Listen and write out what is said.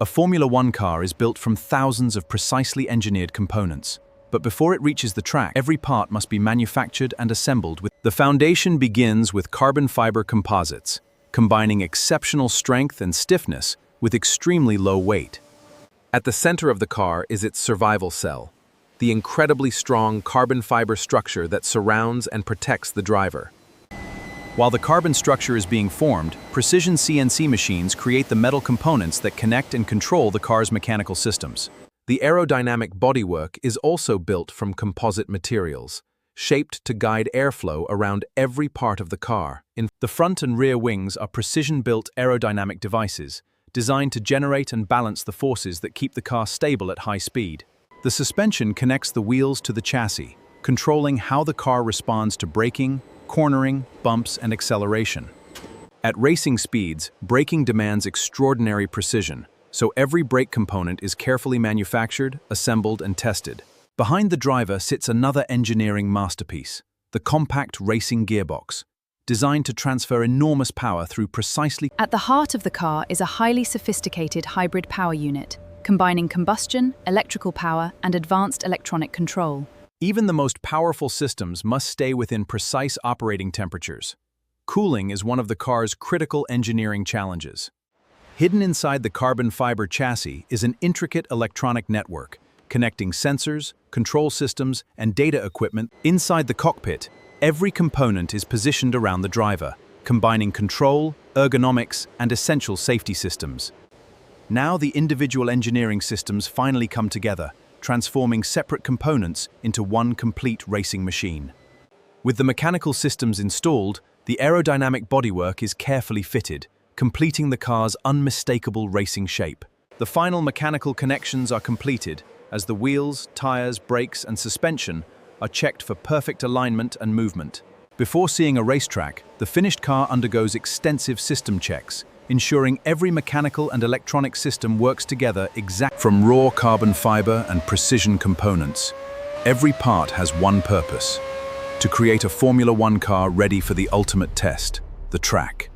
A Formula One car is built from thousands of precisely engineered components. But before it reaches the track, every part must be manufactured and assembled with. The foundation begins with carbon fiber composites, combining exceptional strength and stiffness with extremely low weight. At the center of the car is its survival cell, the incredibly strong carbon fiber structure that surrounds and protects the driver. While the carbon structure is being formed, precision CNC machines create the metal components that connect and control the car's mechanical systems. The aerodynamic bodywork is also built from composite materials, shaped to guide airflow around every part of the car. The front and rear wings are precision-built aerodynamic devices, designed to generate and balance the forces that keep the car stable at high speed. The suspension connects the wheels to the chassis, controlling how the car responds to braking, cornering, bumps, and acceleration. At racing speeds, braking demands extraordinary precision, so every brake component is carefully manufactured, assembled, and tested. Behind the driver sits another engineering masterpiece, the compact racing gearbox, designed to transfer enormous power through precisely. At the heart of the car is a highly sophisticated hybrid power unit, combining combustion, electrical power, and advanced electronic control. Even the most powerful systems must stay within precise operating temperatures. Cooling is one of the car's critical engineering challenges. Hidden inside the carbon fiber chassis is an intricate electronic network, connecting sensors, control systems, and data equipment. Inside the cockpit, every component is positioned around the driver, combining control, ergonomics, and essential safety systems. Now the individual engineering systems finally come together, transforming separate components into one complete racing machine. With the mechanical systems installed, the aerodynamic bodywork is carefully fitted, completing the car's unmistakable racing shape. The final mechanical connections are completed as the wheels, tires, brakes, and suspension are checked for perfect alignment and movement. Before seeing a racetrack, the finished car undergoes extensive system checks, ensuring every mechanical and electronic system works together exactly. From raw carbon fiber and precision components, every part has one purpose: to create a Formula One car ready for the ultimate test, the track.